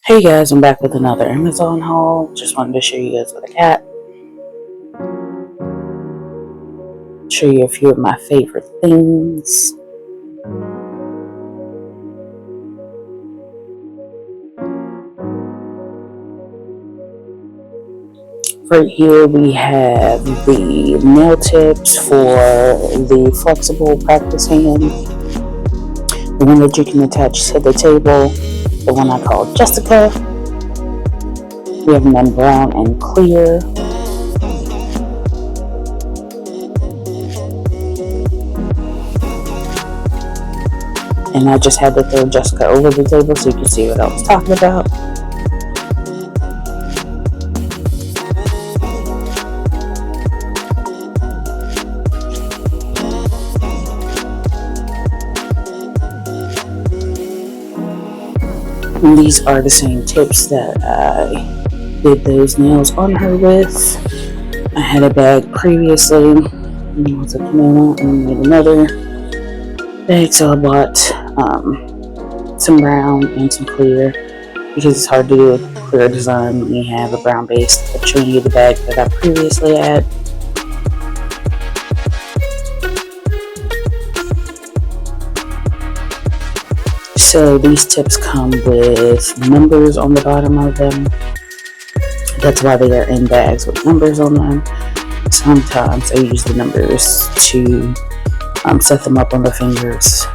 Hey guys, I'm back with another Amazon haul. Just wanted to show you guys with a cat. Show you a few of my favorite things. Right here we have the nail tips for the flexible practice hand. The one that you can attach to the table. The one I call Jessica. We have them in brown and clear. And I just had to throw Jessica over the table so you can see what I was talking about. And these are the same tips that I did those nails on her with. I had a bag previously. Once I came out and made another bag, so I bought some brown and some clear because it's hard to do a clear design when you have a brown base. I'm showing you the bag that I previously had. So these tips come with numbers on the bottom of them. That's why they are in bags with numbers on them. Sometimes I use the numbers to set them up on the fingers.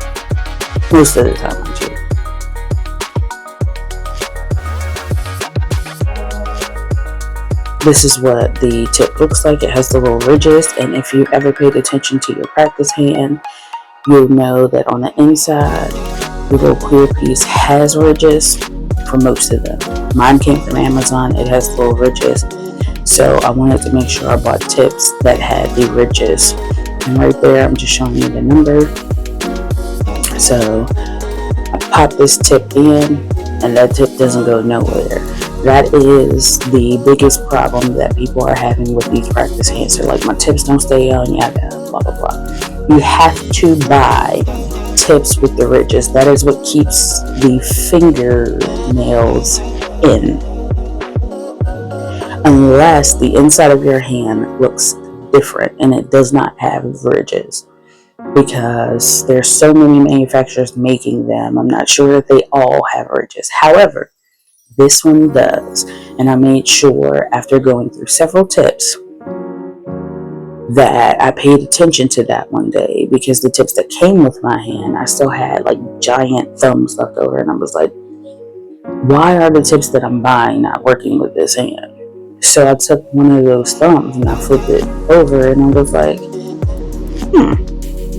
Most of the time I do. This is what the tip looks like. It has the little ridges, and if you ever paid attention to your practice hand, you'll know that on the inside, the little clear piece has ridges for most of them. Mine came from Amazon. It has little ridges. So I wanted to make sure I bought tips that had the ridges. And right there, I'm just showing you the number. So I pop this tip in, and that tip doesn't go nowhere. That is the biggest problem that people are having with these practice hands. They're like, my tips don't stay on, yada, blah, blah, blah. You have to buy tips with the ridges. That is what keeps the fingernails in. Unless the inside of your hand looks different and it does not have ridges, because there's so many manufacturers making them. I'm not sure that they all have ridges. However, this one does, and I made sure after going through several tips that I paid attention to that one day, because the tips that came with my hand, I still had like giant thumbs left over, and I was like, why are the tips that I'm buying not working with this hand? So I took one of those thumbs and I flipped it over, and I was like,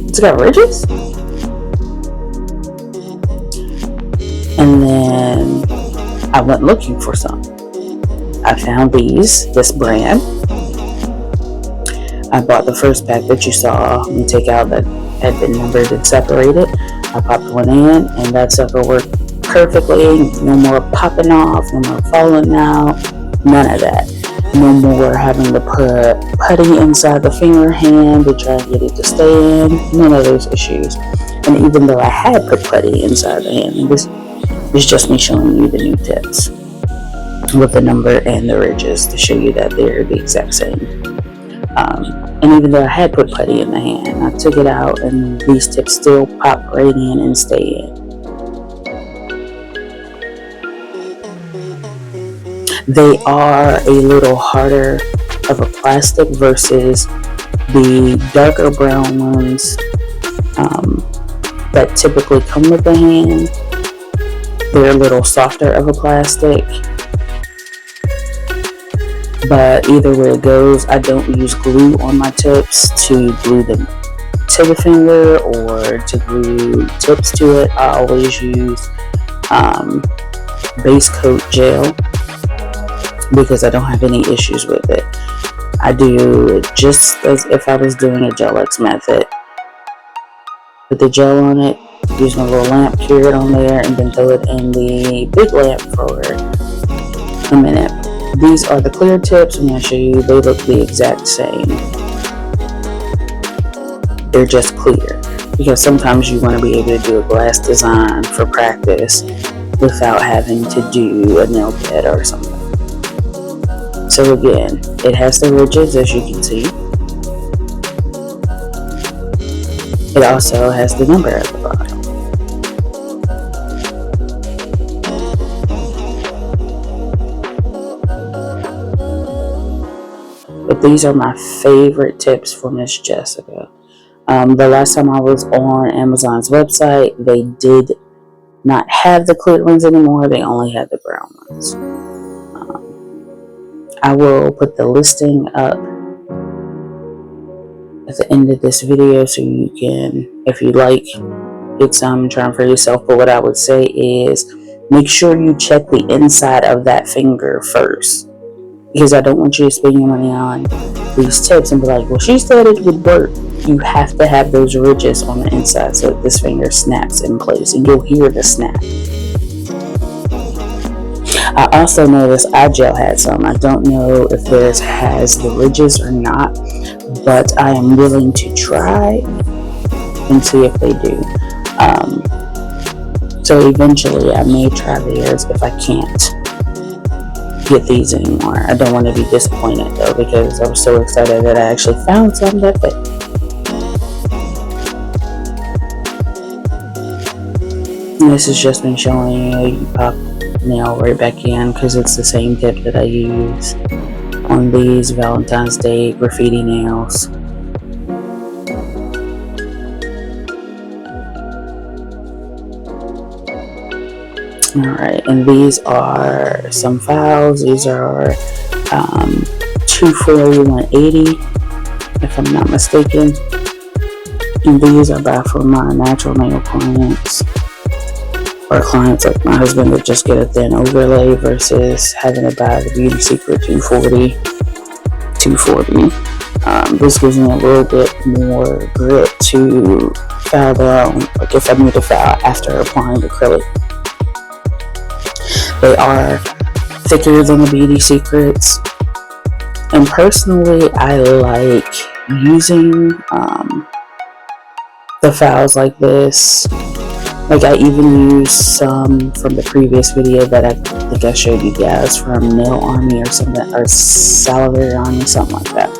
it's got ridges? And then I went looking for some. I found this brand. I bought the first pack that you saw me take out that had been numbered and separated. I popped one in, and that sucker worked perfectly. No more popping off, no more falling out, none of that. No more having to put putty inside the finger hand to try and get it to stay in. None of those issues. And even though I had put putty inside the hand, and this is just me showing you the new tips with the number and the ridges to show you that they're the exact same. And even though I had put putty in the hand, I took it out, and these tips still pop right in and stay in. They are a little harder of a plastic versus the darker brown ones that typically come with the hand. They're a little softer of a plastic. But either way it goes, I don't use glue on my tips to glue them to the finger or to glue tips to it. I always use base coat gel because I don't have any issues with it. I do it just as if I was doing a Gel-X method. Put the gel on it, use my little lamp, cure it on there, and then throw it in the big lamp for a minute. These are the clear tips. I'm going to show you. They look the exact same. They're just clear, because sometimes you want to be able to do a glass design for practice without having to do a nail bed or something. So again, it has the ridges, as you can see. It also has the number at the bottom. But these are my favorite tips for Miss Jessica. The last time I was on Amazon's website, they did not have the clear ones anymore. They only had the brown ones. I will put the listing up at the end of this video so you can, if you like, get some and try them for yourself. But what I would say is make sure you check the inside of that finger first, because I don't want you to spend your money on these tips and be like, well, she said it would work. You have to have those ridges on the inside so that this finger snaps in place, and you'll hear the snap. I also noticed iGel had some. I don't know if theirs has the ridges or not, but I am willing to try and see if they do. So eventually I may try theirs if I can't get these anymore. I don't want to be disappointed though, because I was so excited that I actually found some that fit. And this has just been showing you pop nail right back in, because it's the same tip that I use on these Valentine's Day graffiti nails. Alright, and these are some files. These are 240, 180, if I'm not mistaken. And these are by for my natural nail clients, or clients like my husband that just get a thin overlay versus having to buy the Beauty Secret 240. This gives me a little bit more grit to file down, like if I need to file after applying acrylic. They are thicker than the Beauty Secrets, and personally I like using the files like this. Like I even used some from the previous video that I think I showed you guys from Nail Army or something, or Salivary Army, something like that.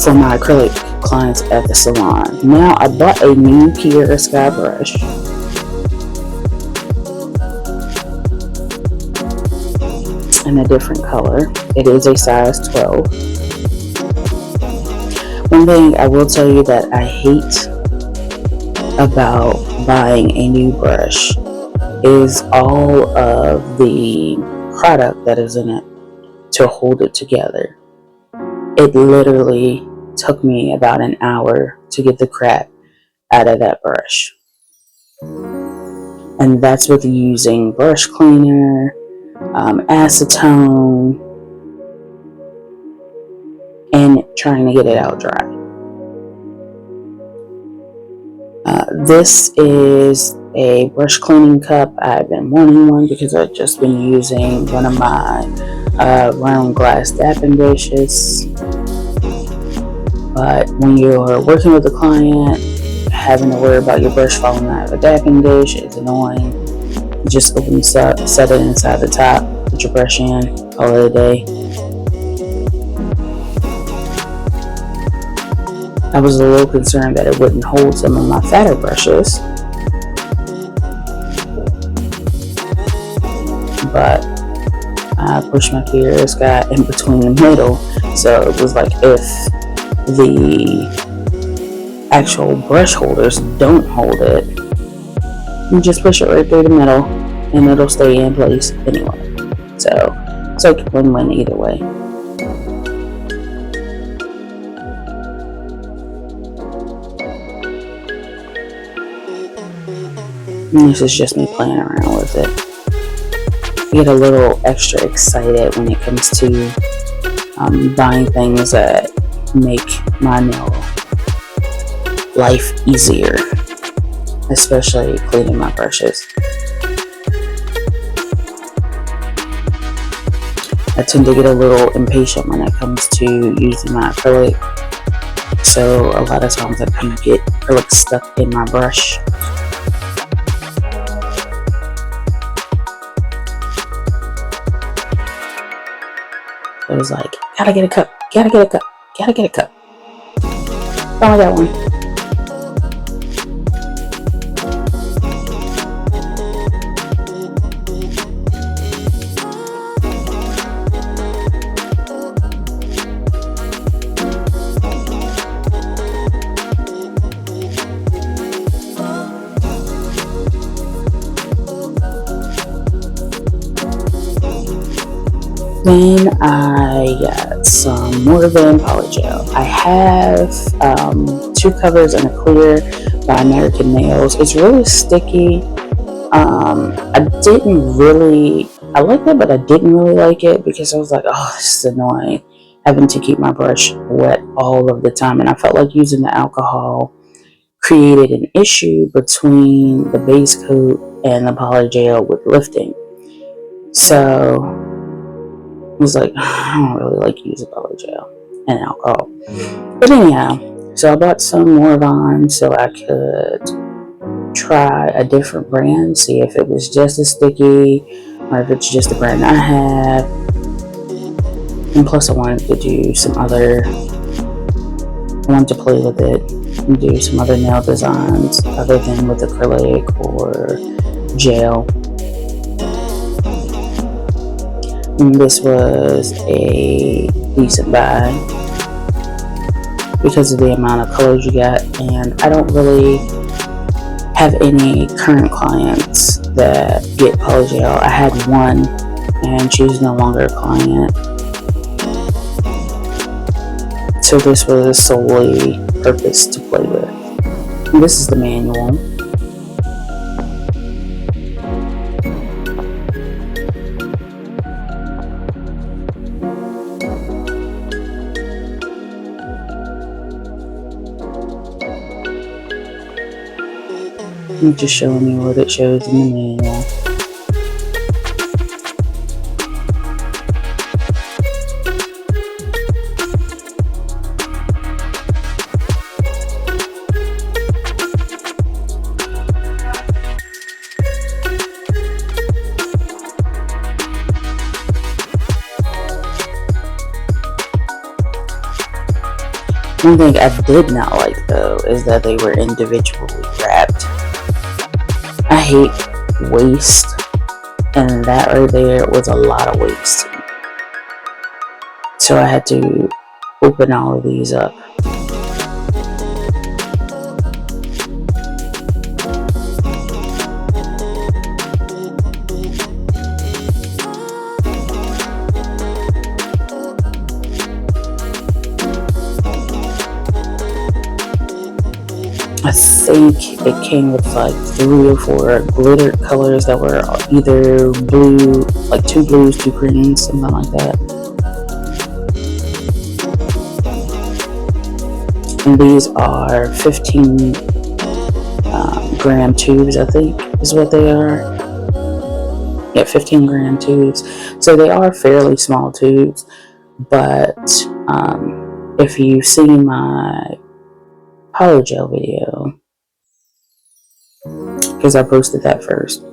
For my acrylic clients at the salon. Now I bought a new Kiara Sky brush. In a different color. It is a size 12. One thing I will tell you that I hate about buying a new brush is all of the product that is in it to hold it together. It literally took me about an hour to get the crap out of that brush. And that's with using brush cleaner, acetone, and trying to get it out dry. This is a brush cleaning cup. I've been wanting one because I've just been using one of my round glass dapping dishes. But when you're working with a client, having to worry about your brush falling out of a dapping dish is annoying. You just open this up, set it inside the top, put your brush in, call it a day. I was a little concerned that it wouldn't hold some of my fatter brushes, but I pushed my Kiara Sky in between the middle, so it was like if the actual brush holders don't hold it, you just push it right through the middle and it'll stay in place anyway. So it's like win-win either way. And this is just me playing around with it. I get a little extra excited when it comes to buying things that make my nail life easier, especially cleaning my brushes. I tend to get a little impatient when it comes to using my acrylic So a lot of times I kind of get acrylic stuck in my brush. It was like, gotta get a cup, gotta get a cup, gotta get a cup. Finally got one. Then I got some Morgan Polygel. I have 2 covers and a clear by American Nails. It's really sticky. I liked it, but I didn't really like it because I was like, oh, this is annoying. Having to keep my brush wet all of the time. And I felt like using the alcohol created an issue between the base coat and the Polygel with lifting. So I was like, I don't really like using Polygel and alcohol. But anyhow, so I bought some Morvon so I could try a different brand, see if it was just as sticky or if it's just the brand I have. And plus I wanted to do some other, I wanted to play with it and do some other nail designs other than with acrylic or gel. And this was a decent buy because of the amount of colors you got, and I don't really have any current clients that get Polygel. I had one and she's no longer a client, so this was solely purpose to play with. And this is the manual. I'm just showing you what it shows in the manual. One thing I did not like though is that they were individually wrapped. I hate waste, and that right there was a lot of waste. So I had to open all of these up. I think it came with like 3 or 4 glitter colors that were either blue, like 2 blues, 2 greens, something like that. And these are 15 gram tubes, I think is what they are. Yeah, 15 gram tubes. So they are fairly small tubes, but if you've seen my Polygel video, because I posted that first,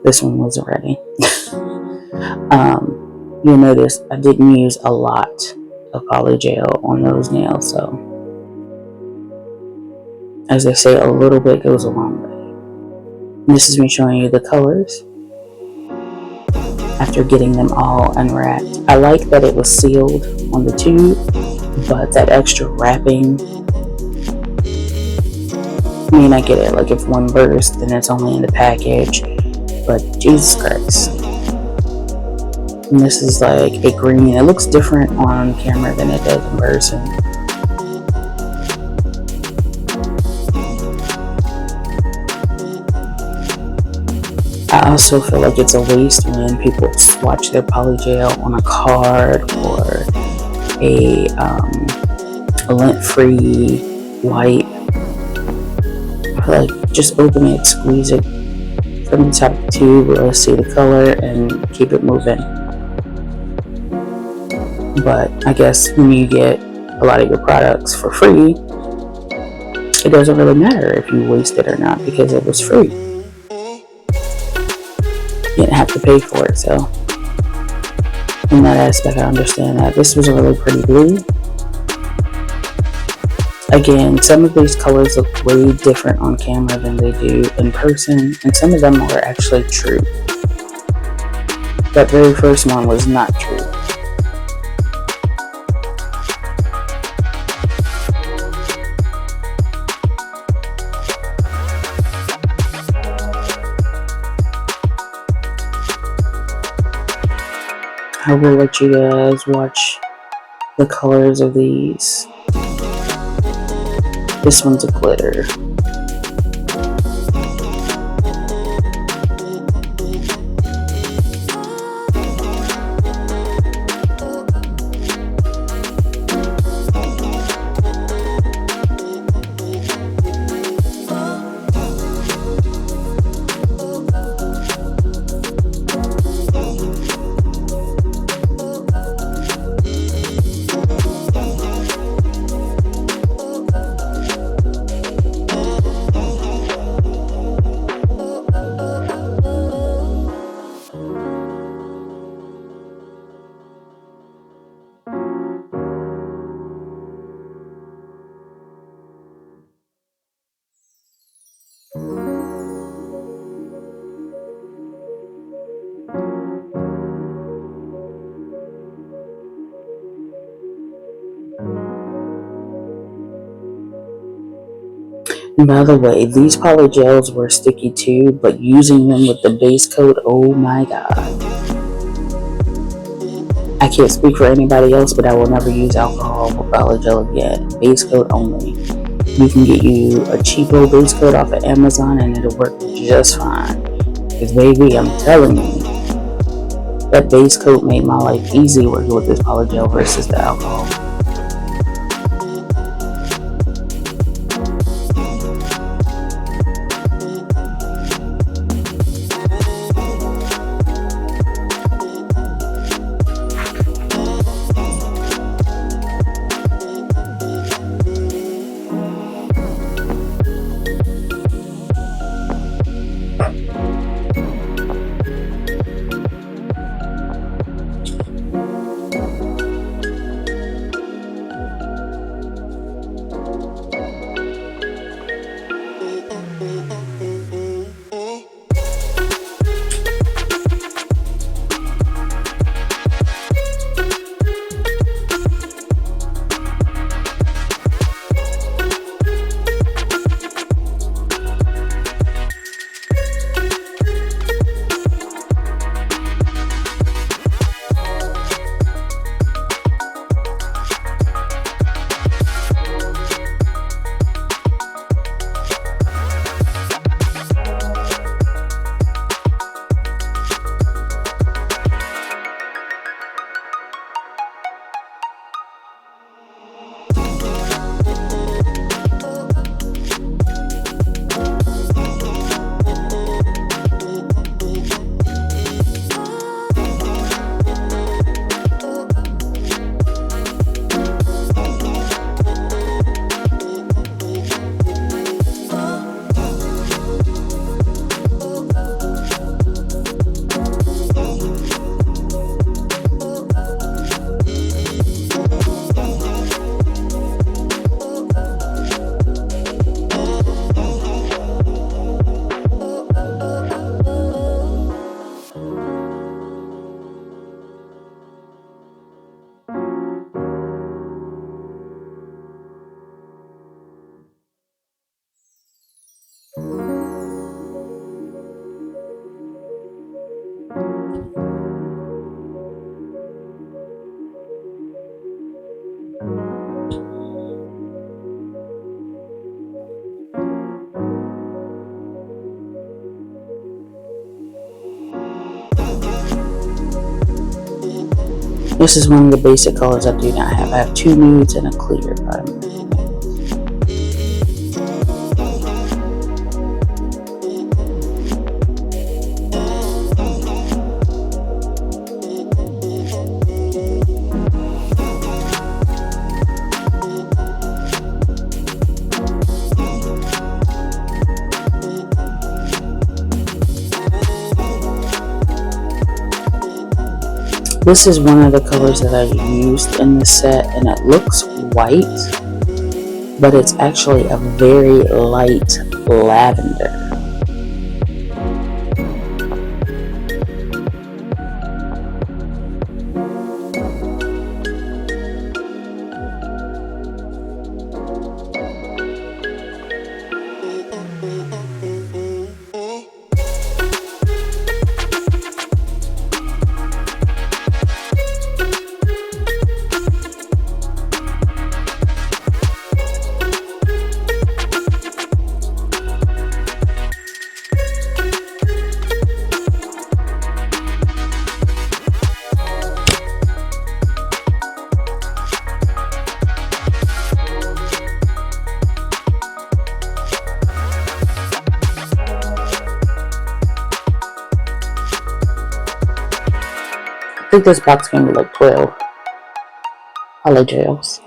this one wasn't ready. You'll notice I didn't use a lot of Polygel on those nails, so as they say, a little bit goes a long way. This is me showing you the colors after getting them all unwrapped. I like that it was sealed on the tube, but that extra wrapping, I mean, I get it, like if one bursts then it's only in the package, but Jesus Christ. And this is like a green. It looks different on camera than it does in person. I also feel like it's a waste when people swatch their Polygel on a card or a lint-free wipe. Like, just open it, squeeze it from the top of the tube, let's see the color, and keep it moving. But I guess when you get a lot of your products for free, it doesn't really matter if you waste it or not because it was free. You didn't have to pay for it. So in that aspect, I understand that. This was a really pretty blue. Again, some of these colors look way different on camera than they do in person, and some of them are actually true. That very first one was not true. I will let you guys watch the colors of these. This one's a glitter. And by the way, these poly gels were sticky too, but using them with the base coat, oh my god. I can't speak for anybody else, but I will never use alcohol or poly gel again. Base coat only. You can get you a cheapo base coat off of Amazon and it'll work just fine. Because baby, I'm telling you, that base coat made my life easy working with this poly gel versus the alcohol. This is one of the basic colors I do not have. I have two nudes and a clear primer. This is one of the colors that I used in this set, and it looks white, but it's actually a very light lavender. I think this box came with like 12 holo gels.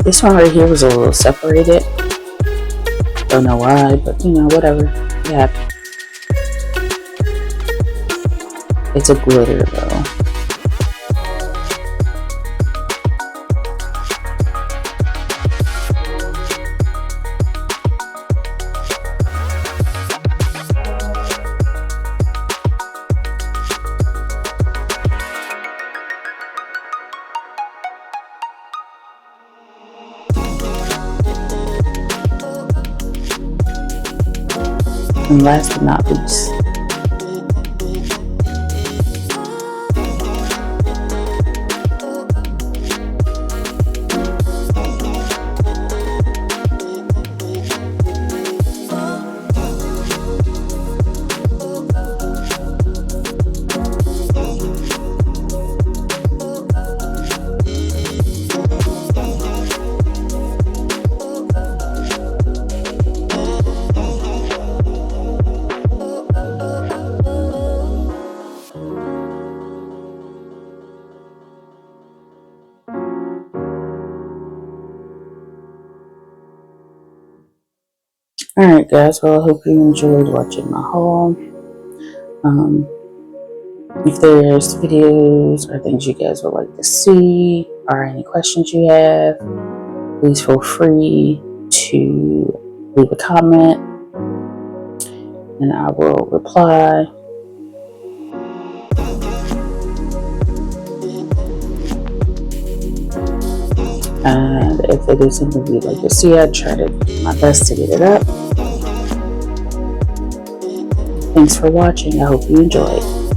This one right here was a little separated. Don't know why, but you know, whatever. Yeah. It's a glitter though. And last but not least, alright guys, well I hope you enjoyed watching my haul. If there's videos or things you guys would like to see or any questions you have, please feel free to leave a comment and I will reply. And if it is something you'd like to see, I'd try to do my best to get it up. Thanks for watching. I hope you enjoyed.